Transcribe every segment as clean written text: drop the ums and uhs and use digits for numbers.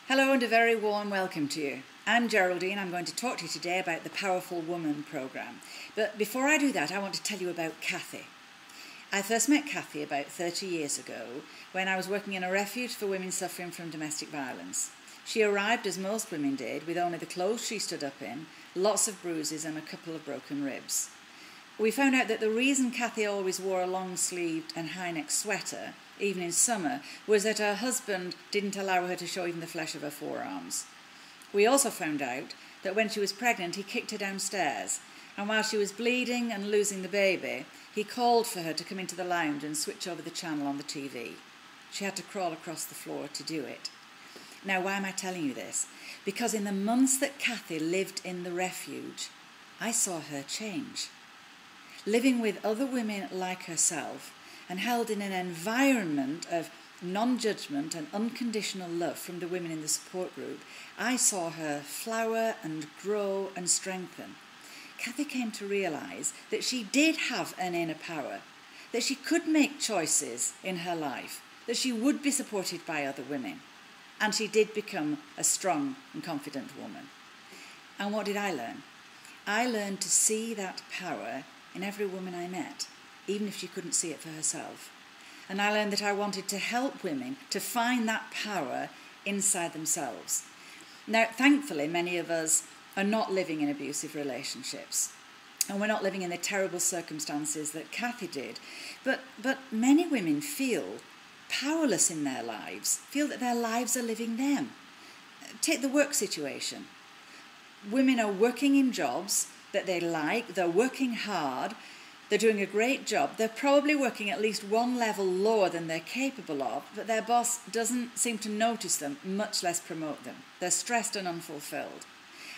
Hello and a very warm welcome to you. I'm Geraldine. I'm going to talk to you today about the Powerful Woman programme. But before I do that, I want to tell you about Kathy. I first met Kathy about 30 years ago when I was working in a refuge for women suffering from domestic violence. She arrived, as most women did, with only the clothes she stood up in, lots of bruises and a couple of broken ribs. We found out that the reason Kathy always wore a long-sleeved and high-neck sweater, even in summer, was that her husband didn't allow her to show even the flesh of her forearms. We also found out that when she was pregnant, he kicked her downstairs, and while she was bleeding and losing the baby, he called for her to come into the lounge and switch over the channel on the TV. She had to crawl across the floor to do it. Now, why am I telling you this? Because in the months that Kathy lived in the refuge, I saw her change. Living with other women like herself and held in an environment of non-judgment and unconditional love from the women in the support group, I saw her flower and grow and strengthen. Kathy came to realise that she did have an inner power, that she could make choices in her life, that she would be supported by other women, and she did become a strong and confident woman. And what did I learn? I learned to see that power in every woman I met, even if she couldn't see it for herself. And I learned that I wanted to help women to find that power inside themselves. Now, thankfully, many of us are not living in abusive relationships, and we're not living in the terrible circumstances that Kathy did. But many women feel powerless in their lives, feel that their lives are living them. Take the work situation. Women are working in jobs that they like, they're working hard, they're doing a great job, they're probably working at least one level lower than they're capable of, but their boss doesn't seem to notice them, much less promote them. They're stressed and unfulfilled.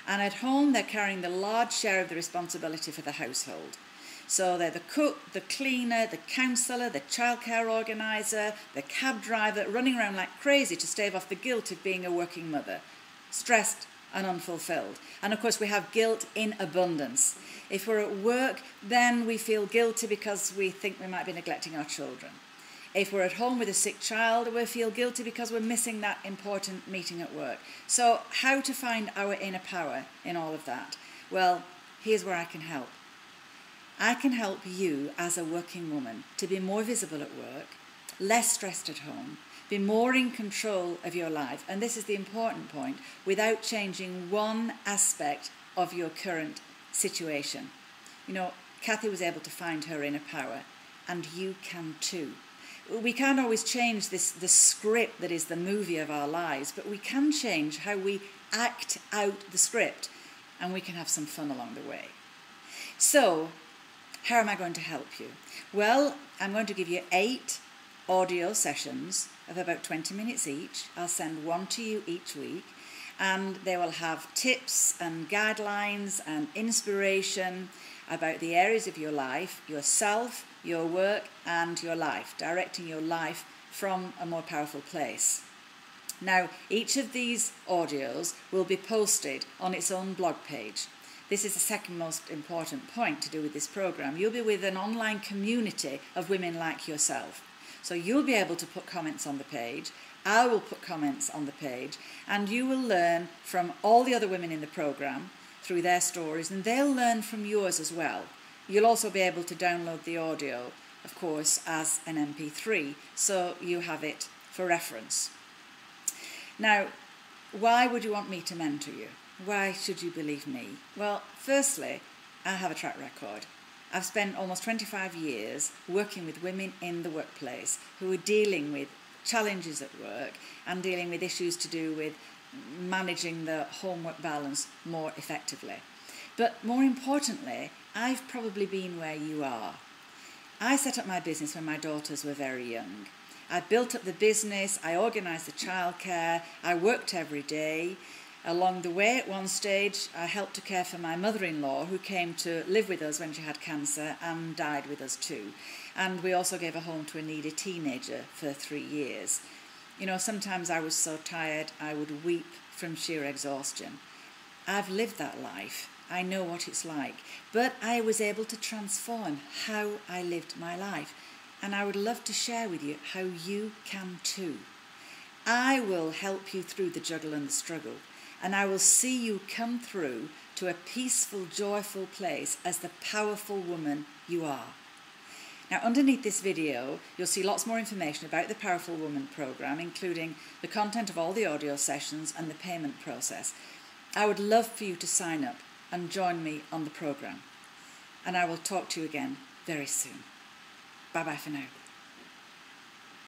And at home, they're carrying the large share of the responsibility for the household. So they're the cook, the cleaner, the counsellor, the childcare organiser, the cab driver, running around like crazy to stave off the guilt of being a working mother. Stressed and unfulfilled. And of course we have guilt in abundance. If we're at work, then we feel guilty because we think we might be neglecting our children. If we're at home with a sick child, we feel guilty because we're missing that important meeting at work. So how to find our inner power in all of that? Well, here's where I can help. I can help you as a working woman to be more visible at work, less stressed at home, be more in control of your life, and this is the important point, without changing one aspect of your current situation. You know, Kathy was able to find her inner power, and you can too. We can't always change the script that is the movie of our lives, but we can change how we act out the script, and we can have some fun along the way. So, how am I going to help you? Well, I'm going to give you 8 audio sessions of about 20 minutes each. I'll send one to you each week, and they will have tips and guidelines and inspiration about the areas of your life, yourself, your work and your life, directing your life from a more powerful place. Now, each of these audios will be posted on its own blog page. This is the second most important point to do with this programme. You'll be with an online community of women like yourself. So you'll be able to put comments on the page, I will put comments on the page, and you will learn from all the other women in the programme through their stories, and they'll learn from yours as well. You'll also be able to download the audio, of course, as an MP3, so you have it for reference. Now, why would you want me to mentor you? Why should you believe me? Well, firstly, I have a track record. I've spent almost 25 years working with women in the workplace who are dealing with challenges at work and dealing with issues to do with managing the home-work balance more effectively. But more importantly, I've probably been where you are. I set up my business when my daughters were very young. I built up the business, I organised the childcare, I worked every day. Along the way, at one stage, I helped to care for my mother-in-law, who came to live with us when she had cancer and died with us too. And we also gave a home to a needy teenager for 3 years. You know, sometimes I was so tired I would weep from sheer exhaustion. I've lived that life. I know what it's like. But I was able to transform how I lived my life. And I would love to share with you how you can too. I will help you through the juggle and the struggle, and I will see you come through to a peaceful, joyful place as the powerful woman you are. Now, underneath this video, you'll see lots more information about the Powerful Woman program, including the content of all the audio sessions and the payment process. I would love for you to sign up and join me on the program. And I will talk to you again very soon. Bye-bye for now.